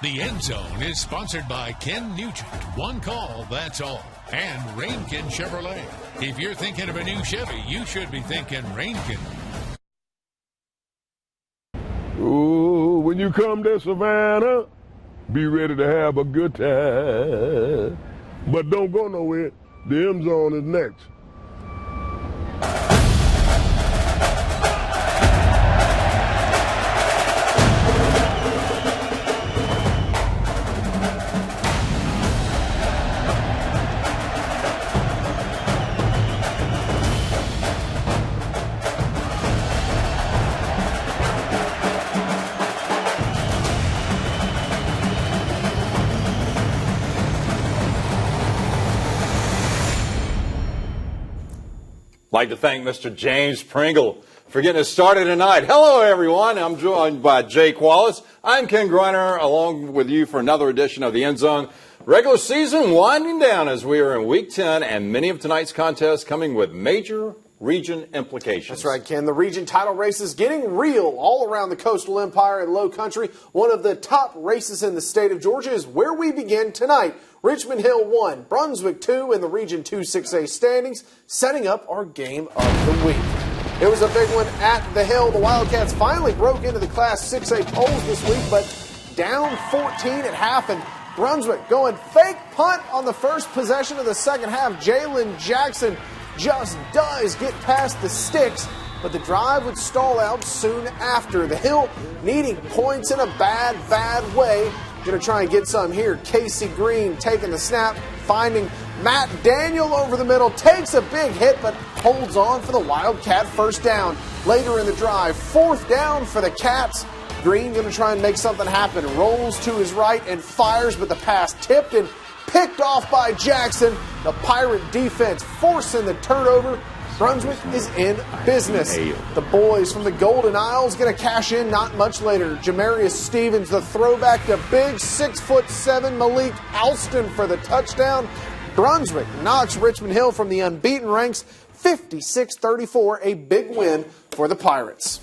The End Zone is sponsored by Ken Nugent. One call, that's all. And Rainkin Chevrolet. If you're thinking of a new Chevy, you should be thinking Rainkin. Ooh, when you come to Savannah, be ready to have a good time. But don't go nowhere. The End Zone is next. I'd like to thank Mr. James Pringle for getting us started tonight. Hello, everyone. I'm joined by Jake Wallace. I'm Ken Greiner, along with you for another edition of the End Zone. Regular season winding down as we are in Week 10, and many of tonight's contests coming with major region implications. That's right, Ken. The region title race is getting real all around the Coastal Empire and Low Country. One of the top races in the state of Georgia is where we begin tonight. Richmond Hill 1, Brunswick 2 in the Region 2 6A standings, setting up our game of the week. It was a big one at the Hill. The Wildcats finally broke into the Class 6A polls this week, but down 14 at half, and Brunswick going fake punt on the first possession of the second half. Jalen Jackson just does get past the sticks, but the drive would stall out soon after. The Hill needing points in a bad way. Going to try and get some here. Casey Green taking the snap, finding Matt Daniel over the middle, takes a big hit, but holds on for the Wildcat first down. Later in the drive, fourth down for the Cats. Green going to try and make something happen. Rolls to his right and fires, but the pass tipped and picked off by Jackson. The Pirate defense forcing the turnover. Brunswick is in business. The boys from the Golden Isles going to cash in not much later. Jamarius Stevens, the throwback to big 6'7" Malik Alston for the touchdown. Brunswick knocks Richmond Hill from the unbeaten ranks 56-34, a big win for the Pirates.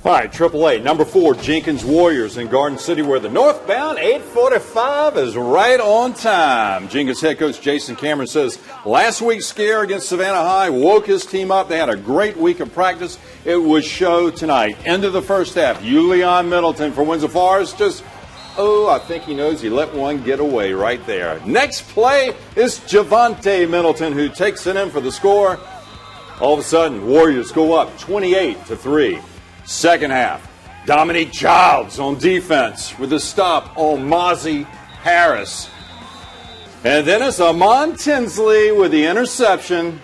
All right, AAA, number 4, Jenkins Warriors in Garden City, where the northbound 845 is right on time. Jenkins head coach Jason Cameron says last week's scare against Savannah High woke his team up. They had a great week of practice. It would show tonight. End of the first half, Julian Middleton for Windsor Forest. I think he knows he let one get away right there. Next play is Javante Middleton, who takes it in for the score. All of a sudden, Warriors go up 28-3. Second half, Dominique Childs on defense with a stop on Mozzie Harris. And then it's Amon Tinsley with the interception.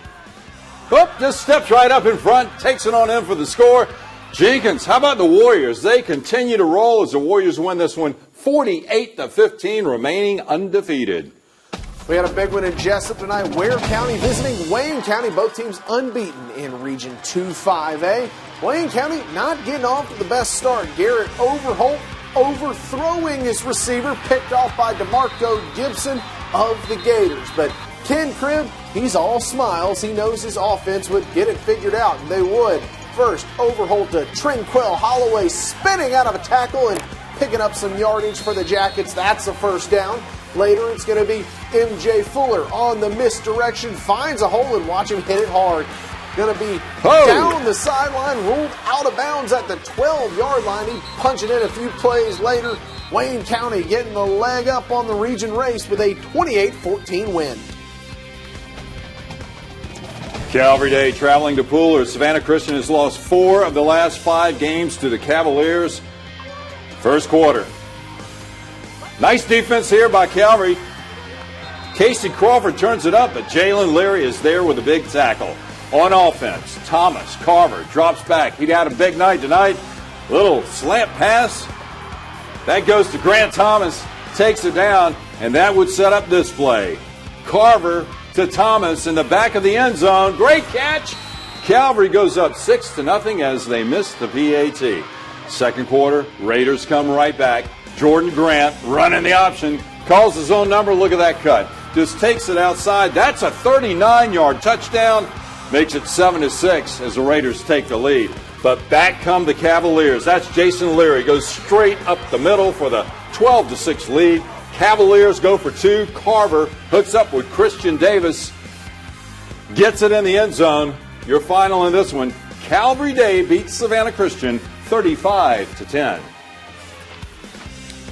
Just steps right up in front, takes it on in for the score. Jenkins, how about the Warriors? They continue to roll as the Warriors win this one 48-15, remaining undefeated. We had a big one in Jessup tonight. Ware County visiting Wayne County. Both teams unbeaten in Region 2 5A. Wayne County not getting off to the best start. Garrett Overholt overthrowing his receiver, picked off by DeMarco Gibson of the Gators. But Ken Cribb, he's all smiles. He knows his offense would get it figured out, and they would. First, Overholt to Trinquell Holloway spinning out of a tackle and picking up some yardage for the Jackets. That's a first down. Later, it's going to be M.J. Fuller on the misdirection, finds a hole and watch him hit it hard. Going to be down the sideline, ruled out of bounds at the 12-yard line. He punching in a few plays later. Wayne County getting the leg up on the region race with a 28-14 win. Calvary Day traveling to Pooler. Savannah Christian has lost 4 of the last 5 games to the Cavaliers. First quarter. Nice defense here by Calvary. Casey Crawford turns it up, but Jalen Leary is there with a big tackle. On offense, Thomas Carver drops back. He had a big night tonight. Little slant pass. That goes to Grant Thomas, takes it down, and that would set up this play. Carver to Thomas in the back of the end zone. Great catch. Calvary goes up 6-0 as they miss the PAT. Second quarter, Raiders come right back. Jordan Grant running the option, calls his own number. Look at that cut. Just takes it outside. That's a 39-yard touchdown. Makes it 7-6 as the Raiders take the lead. but back come the Cavaliers. That's Jason Leary. Goes straight up the middle for the 12-6 lead. Cavaliers go for two. Carver hooks up with Christian Davis. Gets it in the end zone. Your final in this one. Calvary Day beats Savannah Christian 35-10.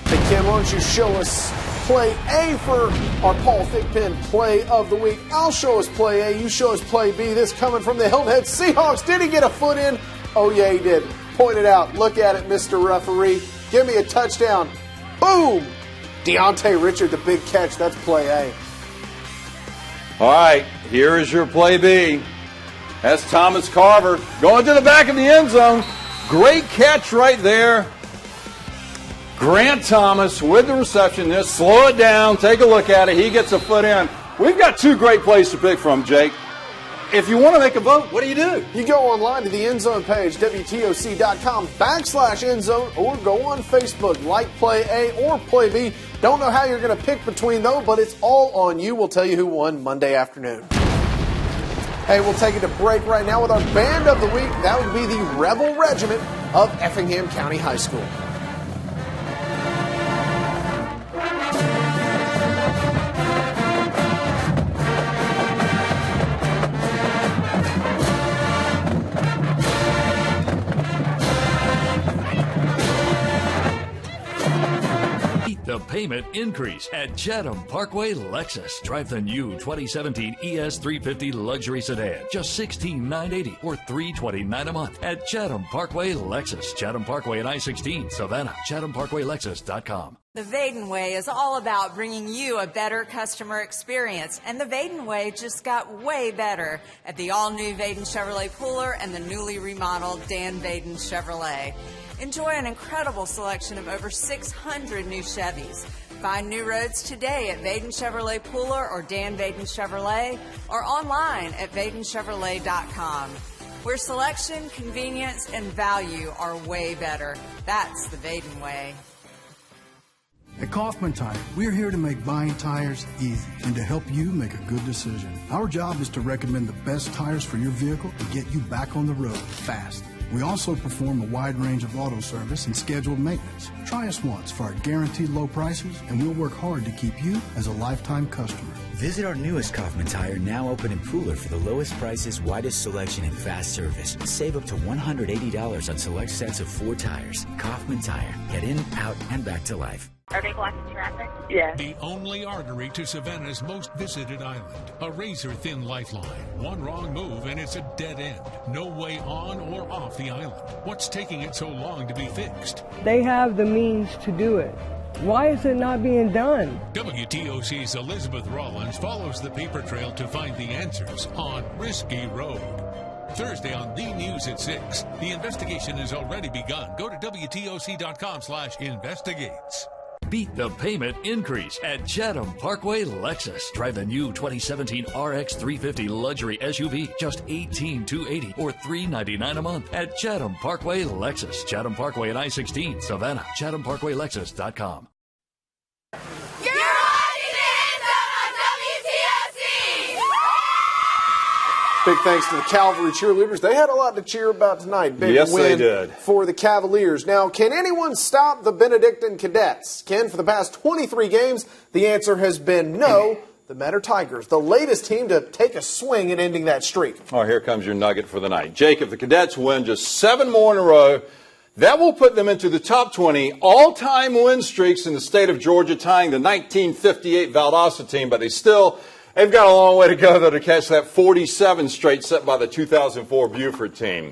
Hey, Ken, why don't you show us play A for our Paul Thigpen play of the week? I'll show us play A. You show us play B. This coming from the Hilton Head Seahawks. Did he get a foot in? Oh, yeah, he did. Point it out. Look at it, Mr. Referee. Give me a touchdown. Boom! Deontay Richard, the big catch. That's play A. All right, here is your play B. That's Thomas Carver going to the back of the end zone. Great catch right there. Grant Thomas with the reception. Just slow it down. Take a look at it. He gets a foot in. We've got two great plays to pick from, Jake. If you want to make a vote, what do? You go online to the Endzone page, WTOC.com/Endzone, or go on Facebook, like Play A or Play B. Don't know how you're going to pick between those, but it's all on you. We'll tell you who won Monday afternoon. Hey, we'll take it to break right now with our band of the week. That would be the Rebel Regiment of Effingham County High School. The payment increase at Chatham Parkway Lexus. Drive the new 2017 ES350 luxury sedan. Just $16,980 or $329 a month at Chatham Parkway Lexus. Chatham Parkway and I-16, Savannah. ChathamParkwayLexus.com. The Vaden Way is all about bringing you a better customer experience, and the Vaden Way just got way better at the all-new Vaden Chevrolet Pooler and the newly remodeled Dan Vaden Chevrolet. Enjoy an incredible selection of over 600 new Chevys. Find new roads today at Vaden Chevrolet Pooler or Dan Vaden Chevrolet, or online at VadenChevrolet.com, where selection, convenience, and value are way better. That's the Vaden Way. At Kaufman Tire, we're here to make buying tires easy and to help you make a good decision. Our job is to recommend the best tires for your vehicle to get you back on the road fast. We also perform a wide range of auto service and scheduled maintenance. Try us once for our guaranteed low prices, and we'll work hard to keep you as a lifetime customer. Visit our newest Kaufman Tire, now open in Pooler, for the lowest prices, widest selection, and fast service. Save up to $180 on select sets of 4 tires. Kaufman Tire. Get in, out, and back to life. Are they blocking traffic? Yeah. The only artery to Savannah's most visited island. A razor-thin lifeline. One wrong move and it's a dead end. No way on or off the island. What's taking it so long to be fixed? They have the means to do it. Why is it not being done? WTOC's Elizabeth Rollins follows the paper trail to find the answers on Risky Road. Thursday on The News at 6. The investigation has already begun. Go to WTOC.com/investigates. Beat the payment increase at Chatham Parkway Lexus. Drive the new 2017 RX 350 luxury SUV. Just $18,280 or $399 a month at Chatham Parkway Lexus. Chatham Parkway and I-16, Savannah. ChathamParkwayLexus.com. Big thanks to the Calvary cheerleaders. They had a lot to cheer about tonight. Big yes, win they did. For the Cavaliers. Now, can anyone stop the Benedictine Cadets? Ken, for the past 23 games, the answer has been no. The Metter Tigers, the latest team to take a swing at ending that streak. Oh, here comes your nugget for the night. Jake, if the Cadets win just 7 more in a row, that will put them into the top 20 all-time win streaks in the state of Georgia, tying the 1958 Valdosta team, but they've got a long way to go, though, to catch that 47 straight set by the 2004 Buford team.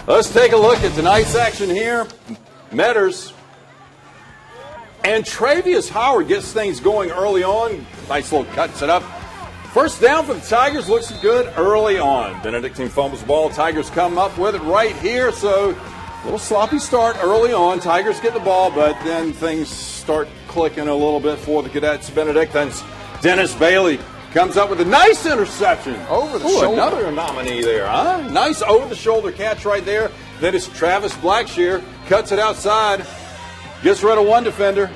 Let's take a look at tonight's action here. Metters. And Travius Howard gets things going early on. Nice little cuts it up. First down for the Tigers. Looks good early on. Benedictine fumbles the ball. Tigers come up with it right here. So a little sloppy start early on. Tigers get the ball, but then things start clicking a little bit for the Cadets. Benedictines. Dennis Bailey comes up with a nice interception. Over the shoulder. Another nominee there, huh? Nice over-the-shoulder catch right there. Then it's Travis Blackshear. Cuts it outside. Gets rid of 1 defender.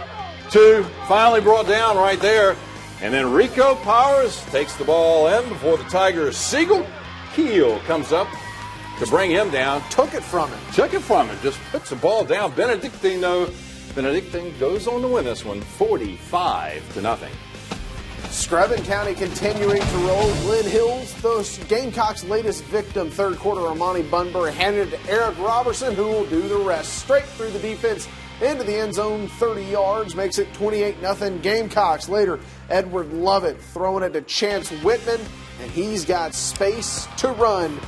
2. Finally brought down right there. And then Rico Powers takes the ball in before the Tigers. Siegel Keel comes up to bring him down. Took it from him. Just puts the ball down. Benedictine goes on to win this one 45-0. Screven County continuing to roll. Glen Hills, the Gamecocks' latest victim, third quarter, Armani Bunbury handed it to Eric Robertson, who will do the rest. Straight through the defense into the end zone, 30 yards, makes it 28-0 Gamecocks. Later, Edward Lovett throwing it to Chance Whitman, and he's got space to run.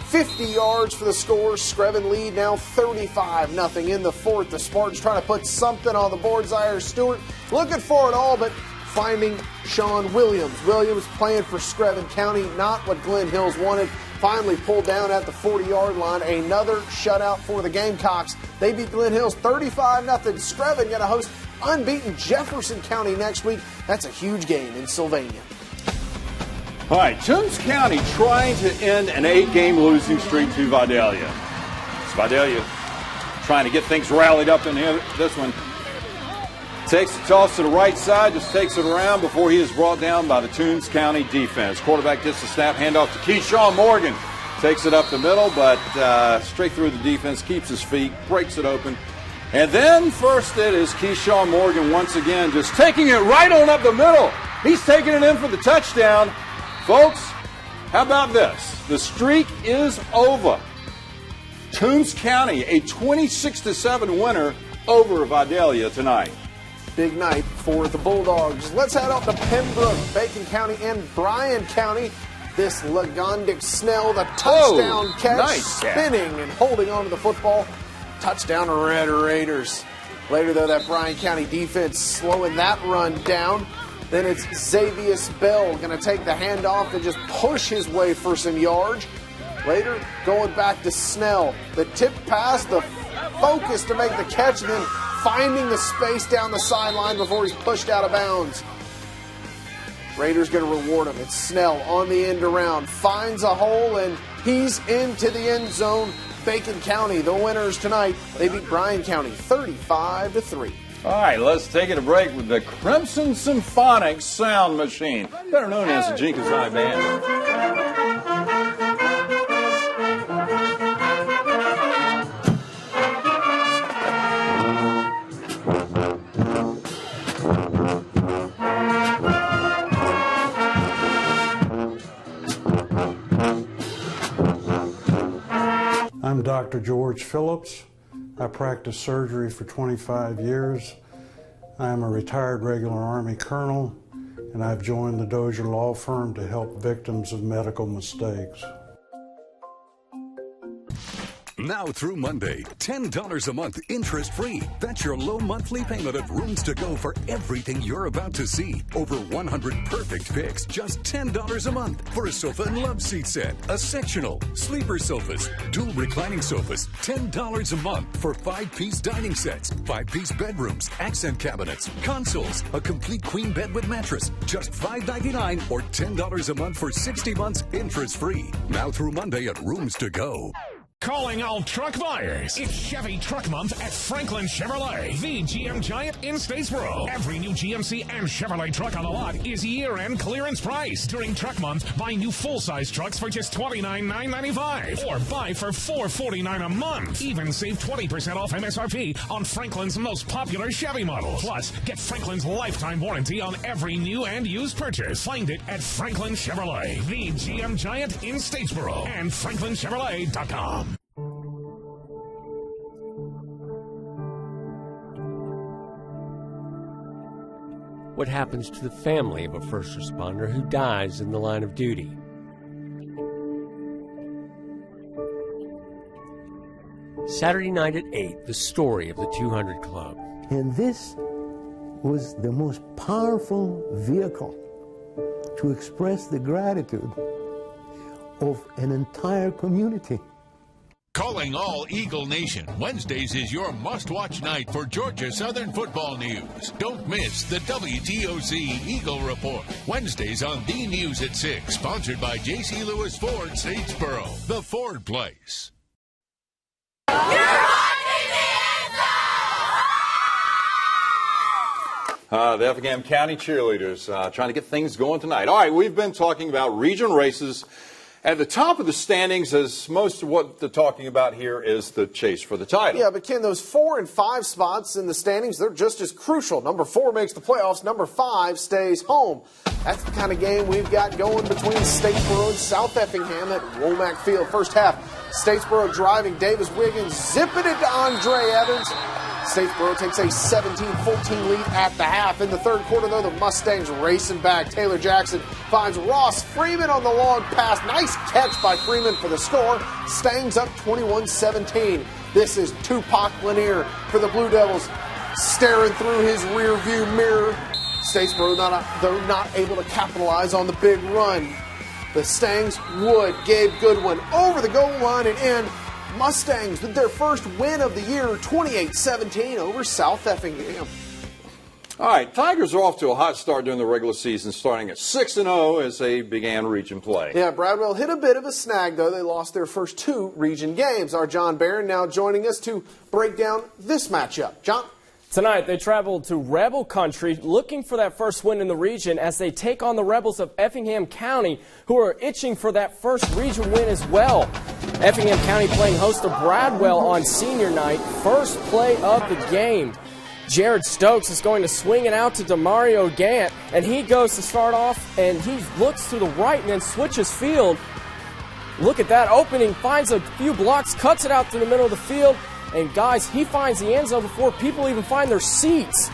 50 yards for the score. Screven lead now 35-0 in the fourth. The Spartans trying to put something on the board. Zaire Stewart looking for it all, but finding Sean Williams. Williams playing for Screven County, not what Glen Hills wanted. Finally pulled down at the 40-yard line. Another shutout for the Gamecocks. They beat Glen Hills 35-0. Screven going to host unbeaten Jefferson County next week. That's a huge game in Sylvania. All right, Toombs County trying to end an 8-game losing streak to Vidalia. It's Vidalia trying to get things rallied up in here. This one takes the toss to the right side, just takes it around before he is brought down by the Toombs County defense. Quarterback gets the snap, handoff to Keyshawn Morgan. Takes it up the middle, but straight through the defense, keeps his feet, breaks it open. And then first it is Keyshawn Morgan once again, just taking it right on up the middle. He's taking it in for the touchdown. Folks, how about this? The streak is over. Toombs County, a 26-7 winner over Vidalia tonight. Big night for the Bulldogs. Let's head up to Pembroke, Bacon County, and Bryan County. This Lagondic Snell, the touchdown catch, nice spinning and holding on to the football. Touchdown Red Raiders. Later, though, that Bryan County defense slowing that run down. Then it's Xavius Bell going to take the handoff and just push his way for some yards. Later, going back to Snell. The tip pass, the focus to make the catch, and then finding the space down the sideline before he's pushed out of bounds. Raiders going to reward him. It's Snell on the end around. Finds a hole, and he's into the end zone. Bacon County, the winners tonight. They beat Bryan County 35-3. All right, let's take it a break with the Crimson Symphonic Sound Machine, better known as the Jenkins High Band. I'm Dr. George Phillips. I practiced surgery for 25 years. I am a retired regular Army colonel, and I've joined the Dozier Law Firm to help victims of medical mistakes. Now through Monday, $10 a month interest-free. That's your low monthly payment of Rooms to Go for everything you're about to see. Over 100 perfect picks, just $10 a month for a sofa and love seat set, a sectional, sleeper sofas, dual reclining sofas, $10 a month for 5-piece dining sets, 5-piece bedrooms, accent cabinets, consoles, a complete queen bed with mattress, just $5.99 or $10 a month for 60 months interest-free. Now through Monday at Rooms to Go. Calling all truck buyers. It's Chevy Truck Month at Franklin Chevrolet, the GM giant in Statesboro. Every new GMC and Chevrolet truck on the lot is year-end clearance price. During Truck Month, buy new full-size trucks for just $29,995 or buy for $449 a month. Even save 20% off MSRP on Franklin's most popular Chevy models. Plus, get Franklin's lifetime warranty on every new and used purchase. Find it at Franklin Chevrolet, the GM giant in Statesboro, and franklinchevrolet.com. What happens to the family of a first responder who dies in the line of duty? Saturday night at 8, the story of the 200 Club. And this was the most powerful vehicle to express the gratitude of an entire community. Calling all Eagle Nation. Wednesdays is your must-watch night for Georgia Southern football news. Don't miss the WTOC Eagle Report. Wednesdays on The News at 6. Sponsored by J.C. Lewis Ford, Statesboro. The Ford Place. The Effingham County cheerleaders trying to get things going tonight. All right, we've been talking about region races At the top of the standings, as most of what they're talking about here is the chase for the title. Yeah, but Ken, those 4 and 5 spots in the standings, they're just as crucial. Number 4 makes the playoffs. Number 5 stays home. That's the kind of game we've got going between Statesboro and South Effingham at Womack Field. First half, Statesboro driving. Davis Wiggins zipping it to Andre Evans. Statesboro takes a 17-14 lead at the half. In the third quarter, though, the Mustangs racing back. Taylor Jackson finds Ross Freeman on the long pass. Nice catch by Freeman for the score. Stangs up 21-17. This is Tupac Lanier for the Blue Devils, staring through his rear view mirror. Statesboro, though, not able to capitalize on the big run. The Stangs would. Gabe Goodwin over the goal line and in. Mustangs with their first win of the year, 28-17 over South Effingham. All right, Tigers are off to a hot start during the regular season, starting at 6-0 as they began region play. Yeah, Bradwell hit a bit of a snag, though. They lost their first 2 region games. Our John Barron now joining us to break down this matchup. John? Tonight, they traveled to Rebel Country looking for that first win in the region as they take on the Rebels of Effingham County, who are itching for that first region win as well. Effingham County playing host to Bradwell on senior night, first play of the game. Jared Stokes is going to swing it out to Demario Gant, and he goes to start off, and he looks to the right and then switches field. Look at that opening, finds a few blocks, cuts it out to the middle of the field. And guys, he finds the end zone before people even find their seats.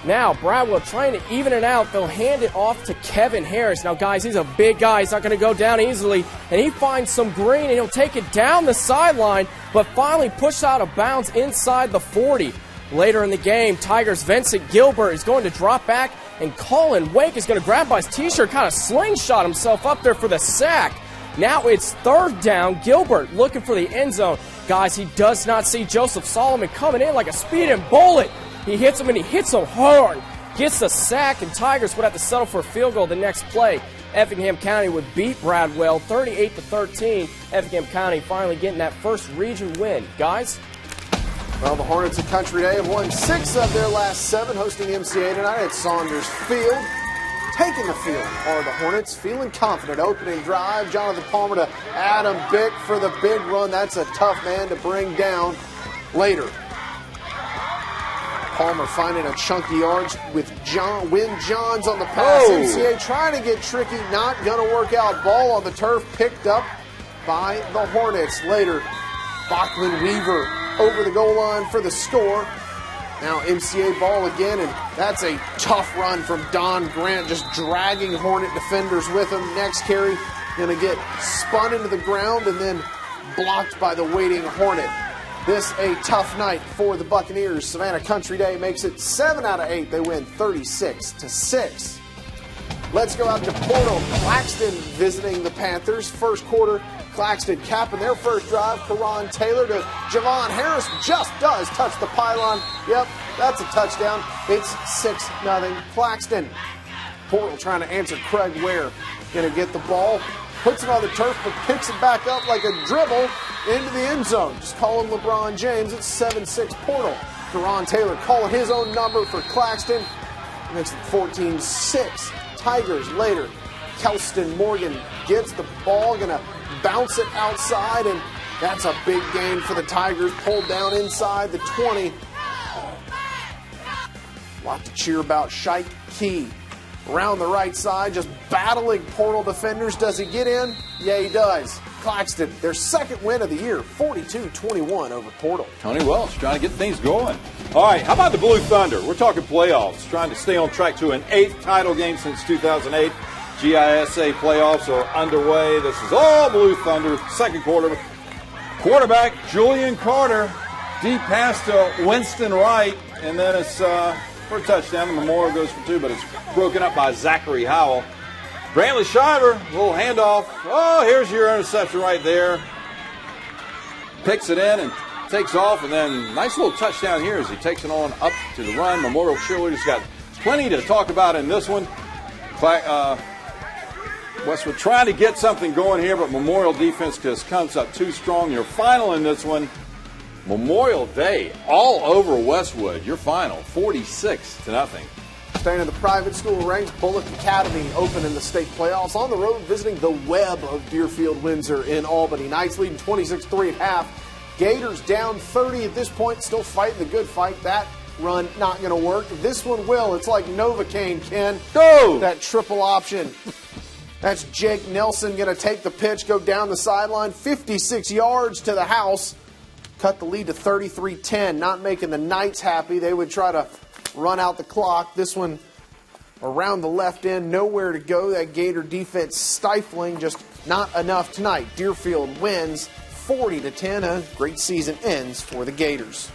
Now, Bradwell trying to even it out. They'll hand it off to Kevin Harris. Now, guys, he's a big guy. He's not going to go down easily. And he finds some green, and he'll take it down the sideline, but finally pushed out of bounds inside the 40. Later in the game, Tigers' Vincent Gilbert is going to drop back, and Colin Wake is going to grab by his T-shirt, kind of slingshot himself up there for the sack. Now it's third down. Gilbert looking for the end zone. Guys, he does not see Joseph Solomon coming in like a speeding bullet. He hits him, and he hits him hard. Gets the sack, and Tigers would have to settle for a field goal the next play. Effingham County would beat Bradwell 38-13. Effingham County finally getting that first region win. Guys? Well, the Hornets of Country Day have won 6 of their last 7, hosting MCA tonight at Saunders Field. Taking the field are the Hornets, feeling confident. Opening drive, Jonathan Palmer to Adam Bick for the big run. That's a tough man to bring down later. Palmer finding a chunky yards with Win Johns on the pass. Oh. MCA trying to get tricky, not going to work out. Ball on the turf, picked up by the Hornets. Later, Bachman Weaver over the goal line for the score. Now MCA ball again, and that's a tough run from Don Grant, just dragging Hornet defenders with him. Next carry, going to get spun into the ground and then blocked by the waiting Hornet. This a tough night for the Buccaneers. Savannah Country Day makes it 7 out of 8. They win 36-6. Let's go out to Portal. Claxton visiting the Panthers. First quarter, Claxton capping their first drive. Karan Taylor to Javon Harris. Just does touch the pylon. Yep, that's a touchdown. It's 6-0 Claxton. Portal trying to answer Craig Ware. Going to get the ball. Puts it on the turf, but picks it back up like a dribble into the end zone. Just call him LeBron James. It's 7-6 Portal. Karan Taylor calling his own number for Claxton. Makes it 14-6. Tigers later. Kelston Morgan gets the ball, going to bounce it outside, and that's a big gain for the Tigers. Pulled down inside the 20. A lot to cheer about. Shike Key around the right side, just battling Portal defenders. Does he get in? Yeah, he does. Claxton, their second win of the year, 42-21 over Portal. Tony Welch trying to get things going. All right, how about the Blue Thunder? We're talking playoffs, trying to stay on track to an 8th title game since 2008. GISA playoffs are underway. This is all Blue Thunder. Second quarter. Quarterback Julian Carter. Deep pass to Winston Wright. And then it's for a touchdown. The Memorial goes for 2, but it's broken up by Zachary Howell. Brantley Shiver, little handoff. Oh, here's your interception right there. Picks it in and takes off. And then nice little touchdown here as he takes it on up to the run. Memorial cheerleaders got plenty to talk about in this one. Westwood trying to get something going here, but Memorial defense just comes up too strong. Your final in this one, Memorial Day, all over Westwood. Your final, 46-0. Staying in the private school ranks, Bullock Academy open in the state playoffs on the road visiting the Webb of Deerfield Windsor in Albany. Knights leading 26-3 at half. Gators down 30 at this point, still fighting the good fight. That run not going to work. This one will. It's like Novocaine, Ken. Go! That triple option. That's Jake Nelson going to take the pitch, go down the sideline, 56 yards to the house. Cut the lead to 33-10, not making the Knights happy. They would try to run out the clock. This one around the left end, nowhere to go. That Gator defense stifling, just not enough tonight. Deerfield wins 40-10. A great season ends for the Gators.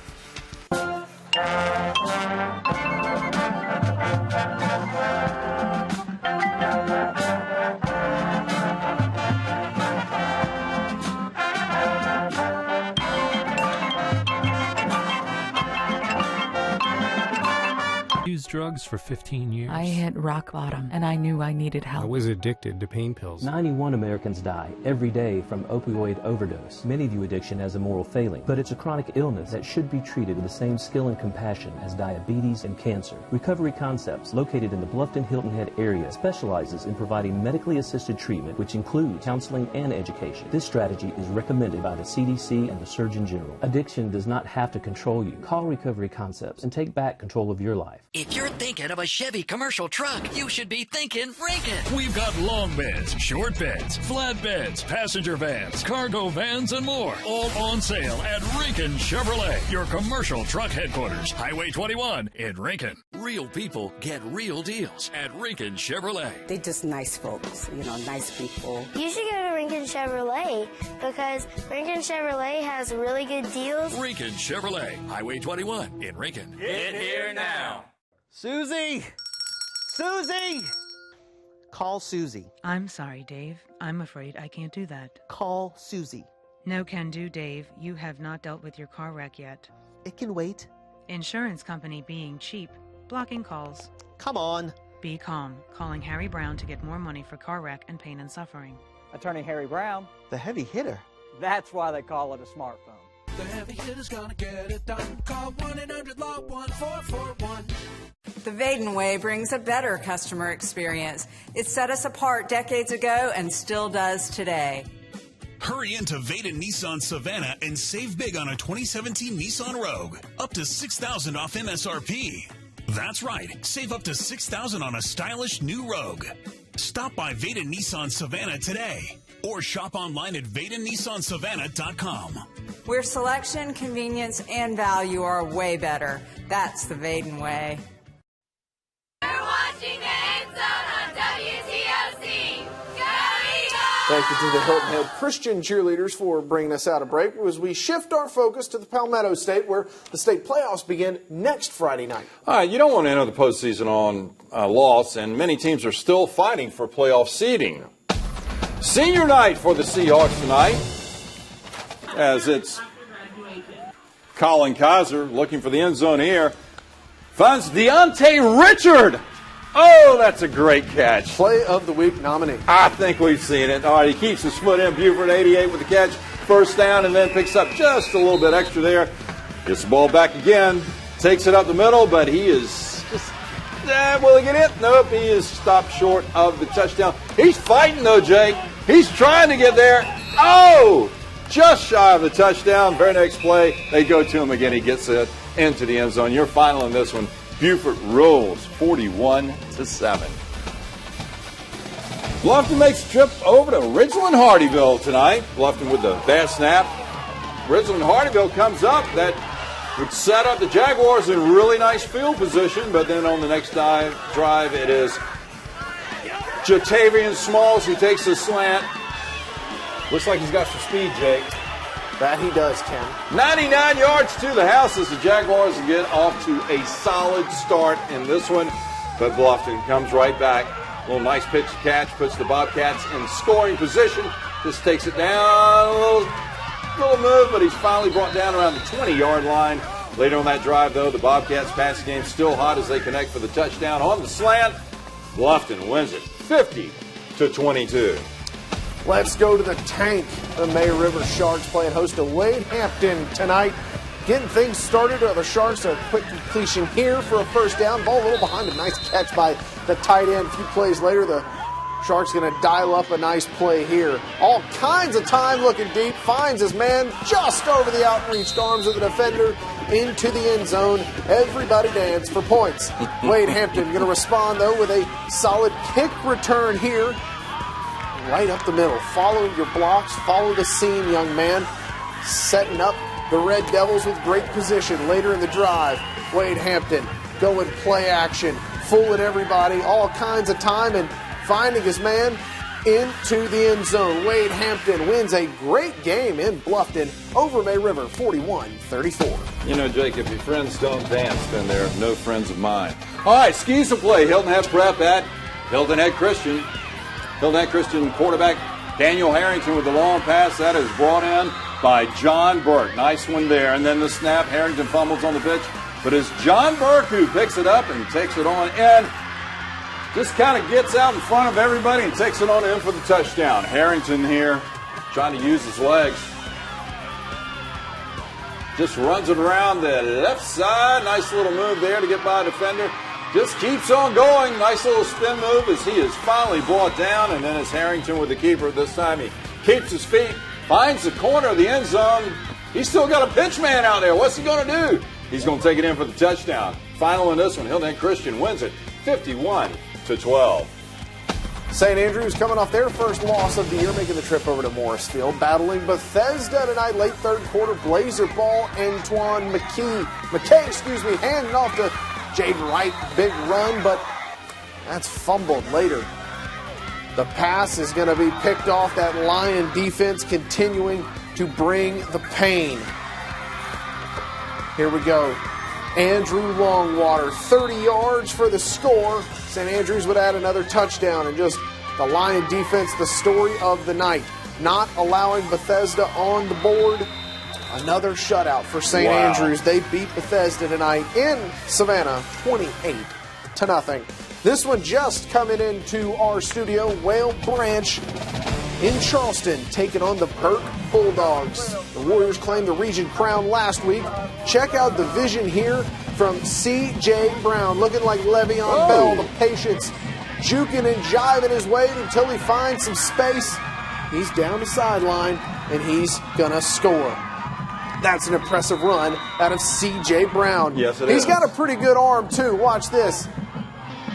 Used drugs for 15 years. I hit rock bottom, and I knew I needed help. I was addicted to pain pills. 91 Americans die every day from opioid overdose. Many view addiction as a moral failing, but it's a chronic illness that should be treated with the same skill and compassion as diabetes and cancer. Recovery Concepts, located in the Bluffton-Hilton Head area, specializes in providing medically assisted treatment, which includes counseling and education. This strategy is recommended by the CDC and the Surgeon General. Addiction does not have to control you. Call Recovery Concepts and take back control of your life. If you're thinking of a Chevy commercial truck, you should be thinking Rinkin. We've got long beds, short beds, flat beds, passenger vans, cargo vans, and more. All on sale at Rinkin Chevrolet, your commercial truck headquarters. Highway 21 in Rinkin. Real people get real deals at Rinkin Chevrolet. They're just nice folks, nice people. You should go to Rinkin Chevrolet because Rinkin Chevrolet has really good deals. Rinkin Chevrolet, Highway 21 in Rinkin. Get here now. Susie! Susie! Call Susie. I'm sorry, Dave. I'm afraid I can't do that. Call Susie. No can do, Dave. You have not dealt with your car wreck yet. It can wait. Insurance company being cheap. Blocking calls. Come on. Be calm. Calling Harry Brown to get more money for car wreck and pain and suffering. Attorney Harry Brown. The heavy hitter. That's why they call it a smartphone. The heavy hitter's gonna get it done. Call 1-800-LAW-1441. The Vaden Way brings a better customer experience. It set us apart decades ago and still does today. Hurry into Vaden Nissan Savannah and save big on a 2017 Nissan Rogue. Up to $6,000 off MSRP. That's right, save up to $6,000 on a stylish new Rogue. Stop by Vaden Nissan Savannah today or shop online at VadenNissanSavannah.com. Where selection, convenience, and value are way better. That's the Vaden Way. You're watching the End Zone on WTOC. Go Eagles! Thank you to the Hilton Head Christian cheerleaders for bringing us out a break as we shift our focus to the Palmetto State, where the state playoffs begin next Friday night. All right, you don't want to enter the postseason on a loss, and many teams are still fighting for playoff seeding. Senior night for the Seahawks tonight, as it's Colin Kaiser looking for the end zone here. Finds Deontay Richard. Oh, that's a great catch. Play of the week nominee. I think we've seen it. All right, he keeps his foot in. Buford 88 with the catch. First down, and then picks up just a little bit extra there. Gets the ball back again. Takes it up the middle, but he is just... will he get it? Nope, he is stopped short of the touchdown. He's fighting, though, Jake. He's trying to get there. Oh! Just shy of the touchdown. Very next play, they go to him again. He gets it into the end zone. Your final in this one, Buford rules 41-7. Bluffton makes a trip over to Ridgeland Hardyville tonight. Bluffton with the bad snap. Ridgeland Hardyville comes up. That would set up the Jaguars in really nice field position, but then on the next drive, it is Jatavian Smalls who takes the slant. Looks like he's got some speed, Jake. That he does, Ken. 99 yards to the house as the Jaguars get off to a solid start in this one. But Bluffton comes right back. A little nice pitch to catch, puts the Bobcats in scoring position. Just takes it down, a little move, but he's finally brought down around the 20-yard line. Later on that drive, though, the Bobcats passing game still hot as they connect for the touchdown on the slant. Bluffton wins it 50-22. Let's go to the tank. The May River Sharks playing host to Wade Hampton tonight. getting things started. The Sharks, a quick completion here for a first down. Ball a little behind him. Nice catch by the tight end. A few plays later, the Sharks going to dial up a nice play here. All kinds of time looking deep. Finds his man just over the outreached arms of the defender into the end zone. Everybody dance for points. Wade Hampton going to respond, though, with a solid kick return here. Right up the middle. Follow your blocks. Follow the seam, young man. Setting up the Red Devils with great position later in the drive. Wade Hampton going play action. Fooling everybody. All kinds of time and finding his man into the end zone. Wade Hampton wins a great game in Bluffton over May River, 41-34. You know, Jake, if your friends don't dance, then they're no friends of mine. All right, skis to play. Hilton Head Prep at Hilton Head Christian. Hilton Head Christian quarterback Daniel Harrington with the long pass. That is brought in by John Burke. Nice one there. And then the snap. Harrington fumbles on the pitch. But it's John Burke who picks it up and takes it on in. Just kind of gets out in front of everybody and takes it on in for the touchdown. Harrington here trying to use his legs. Just runs it around the left side. Nice little move there to get by a defender. Just keeps on going. Nice little spin move as he is finally brought down. And then it's Harrington with the keeper this time. He keeps his feet, finds the corner of the end zone. He's still got a pitch man out there. What's he going to do? He's going to take it in for the touchdown. Final in this one, Hilton Head Christian wins it 51-12. St. Andrews coming off their first loss of the year, making the trip over to Morrisfield, battling Bethesda tonight, late third quarter. Blazer ball, Antoine McKay, handing off to Jaden Wright. Big run, but that's fumbled later. The pass is going to be picked off. That Lion defense continuing to bring the pain. Here we go. Andrew Longwater, 30 yards for the score. St. Andrews would add another touchdown, and just the Lion defense, the story of the night. Not allowing Bethesda on the board. Another shutout for St. Andrews. They beat Bethesda tonight in Savannah, 28-0. This one just coming into our studio. Whale Branch in Charleston taking on the Burke Bulldogs. The Warriors claimed the region crown last week. Check out the vision here from C.J. Brown, looking like Le'Veon Bell. The patience juking and jiving his way until he finds some space. He's down the sideline, and he's going to score. That's an impressive run out of C.J. Brown. Yes, it is. He's got a pretty good arm, too. Watch this.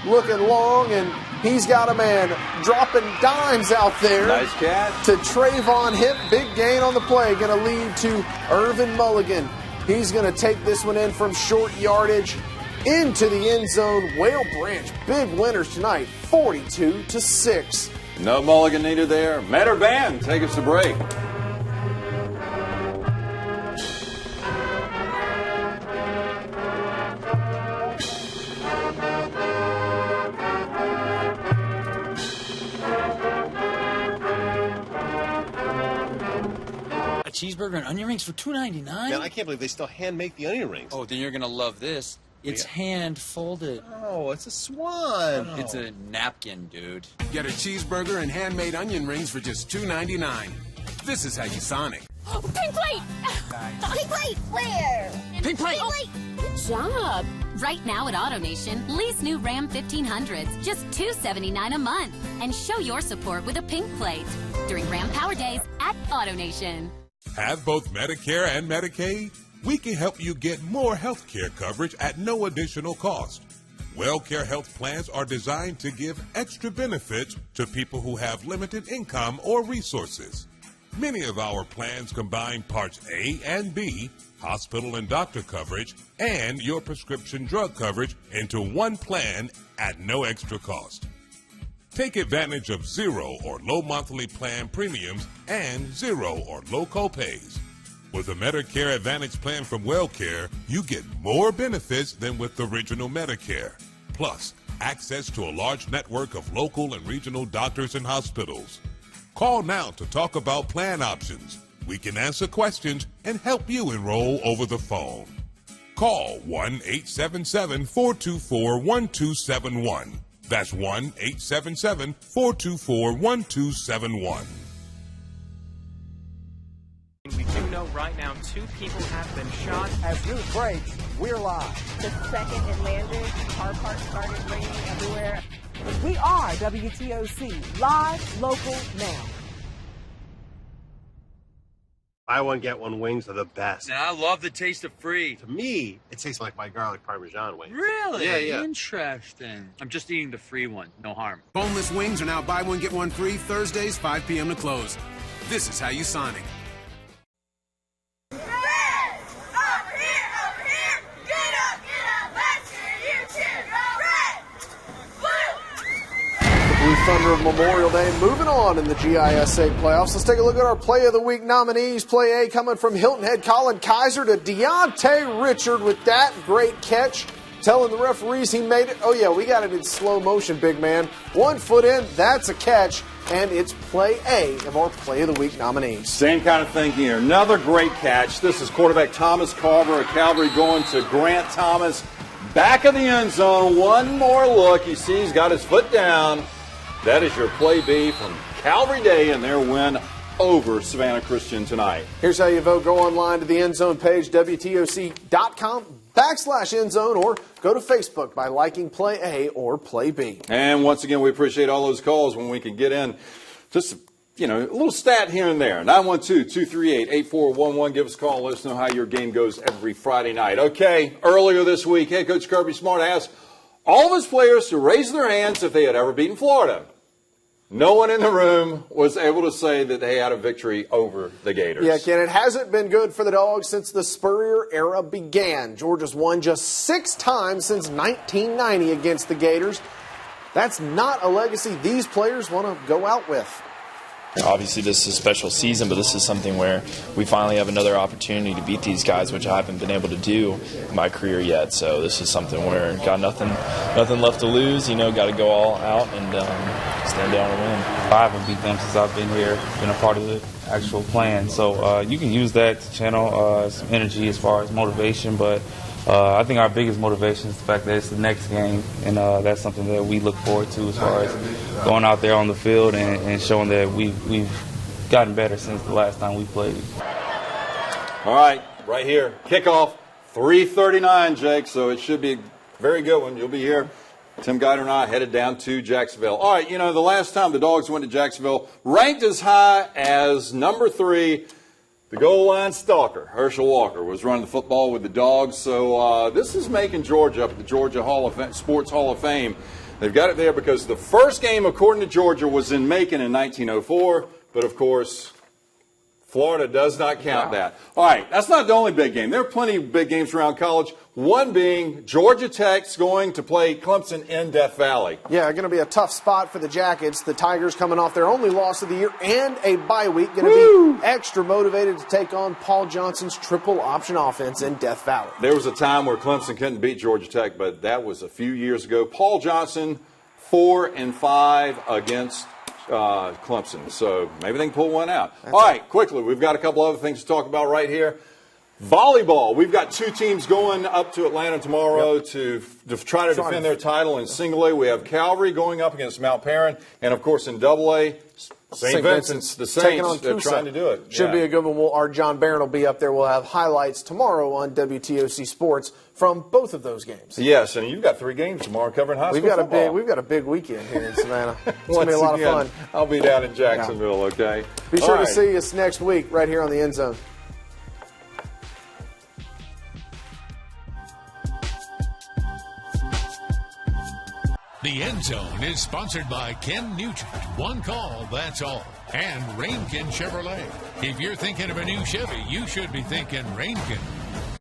Looking long, and he's got a man dropping dimes out there. Nice catch. To Trayvon Hip. Big gain on the play. Going to lead to Irvin Mulligan. He's going to take this one in from short yardage into the end zone. Whale Branch, big winners tonight, 42-6. No Mulligan needed there. Matter Band, take us to break. Cheeseburger and onion rings for $2.99? Man, I can't believe they still hand make the onion rings. Oh, then you're going to love this. It's hand folded. Oh, it's a swan. Oh. It's a napkin, dude. Get a cheeseburger and handmade onion rings for just $2.99. This is how you Sonic. Oh, pink plate! Pink plate! Where? Pink plate! Good job. Right now at AutoNation, lease new Ram 1500s, just $279 a month. And show your support with a pink plate during Ram Power Days at AutoNation. Have both Medicare and Medicaid? We can help you get more health care coverage at no additional cost. WellCare health plans are designed to give extra benefits to people who have limited income or resources. Many of our plans combine Parts A and B, hospital and doctor coverage, and your prescription drug coverage into one plan at no extra cost. Take advantage of zero or low monthly plan premiums and zero or low copays. With a Medicare Advantage plan from WellCare, you get more benefits than with original Medicare. Plus, access to a large network of local and regional doctors and hospitals. Call now to talk about plan options. We can answer questions and help you enroll over the phone. Call 1-877-424-1271. That's 1-877-424-1271. We do know right now, 2 people have been shot. As news breaks, we're live. The second it landed, car parts started ringing everywhere. We are WTOC, live, local, now. Buy one, get one wings are the best. And I love the taste of free. To me, it tastes like my garlic Parmesan wings. Really? Yeah. Interesting. I'm just eating the free one. No harm. Boneless wings are now buy one, get one free Thursdays, 5 p.m. to close. This is How You Sonic. Blue Thunder of Memorial Day moving on in the GISA playoffs. Let's take a look at our Play of the Week nominees. Play A coming from Hilton head Colin Kaiser to Deontay Richard with that great catch, telling the referees he made it. Oh, yeah, we got it in slow motion, big man. 1 foot in, that's a catch, and it's Play A of our Play of the Week nominees. Same kind of thing here. Another great catch. This is quarterback Thomas Carver of Calvary going to Grant Thomas. Back of the end zone. One more look. You see he's got his foot down. That is your Play B from Calvary Day and their win over Savannah Christian tonight. Here's how you vote. Go online to the End Zone page, WTOC.com/endzone, or go to Facebook by liking Play A or Play B. And once again, we appreciate all those calls when we can get in just, a little stat here and there. 912-238-8411. Give us a call. Let us know how your game goes every Friday night. Okay, earlier this week, head coach Kirby Smart asked all of his players to raise their hands if they had ever beaten Florida. No one in the room was able to say that they had a victory over the Gators. Yeah, Ken, it hasn't been good for the Dogs since the Spurrier era began. Georgia's won just 6 times since 1990 against the Gators. That's not a legacy these players want to go out with. Obviously, this is a special season, but this is something where we finally have another opportunity to beat these guys, which I haven't been able to do in my career yet. So this is something where got nothing left to lose. Got to go all out and stand down and win. I haven't beat them since I've been here, been a part of the actual plan. So you can use that to channel some energy as far as motivation, but I think our biggest motivation is the fact that it's the next game, and that's something that we look forward to as far as going out there on the field and showing that we've gotten better since the last time we played. All right, right here, kickoff, 3:39, Jake, so it should be a very good one. You'll be here. Tim Guider and I headed down to Jacksonville. All right, the last time the Dogs went to Jacksonville, ranked as high as number 3, the goal line stalker, Herschel Walker, was running the football with the Dogs. So this is making Georgia up at the Georgia Sports Hall of Fame. They've got it there because the first game, according to Georgia, was in Macon in 1904. But, of course, Florida does not count that. All right, that's not the only big game. There are plenty of big games around college, one being Georgia Tech's going to play Clemson in Death Valley. Yeah, going to be a tough spot for the Jackets. The Tigers coming off their only loss of the year and a bye week. Going to be extra motivated to take on Paul Johnson's triple option offense in Death Valley. There was a time where Clemson couldn't beat Georgia Tech, but that was a few years ago. Paul Johnson, 4-5 against Clemson. So maybe they can pull one out. All right, quickly, we've got a couple other things to talk about right here. Volleyball. We've got 2 teams going up to Atlanta tomorrow to try to defend their title in single A. We have Calvary going up against Mount Perrin. And, of course, in double A, St. Vincent's, the Saints, they're trying to do it. Should be a good one. Our John Barron will be up there. We'll have highlights tomorrow on WTOC Sports from both of those games. Yes, and you've got 3 games tomorrow covering high school football. We've got a big weekend here in Savannah. It's going to be a lot of fun. I'll be down in Jacksonville, okay? Be sure to see us next week right here on the End Zone. The End Zone is sponsored by Ken Nugent. One call, that's all. And Rainkin Chevrolet. If you're thinking of a new Chevy, you should be thinking Rainkin.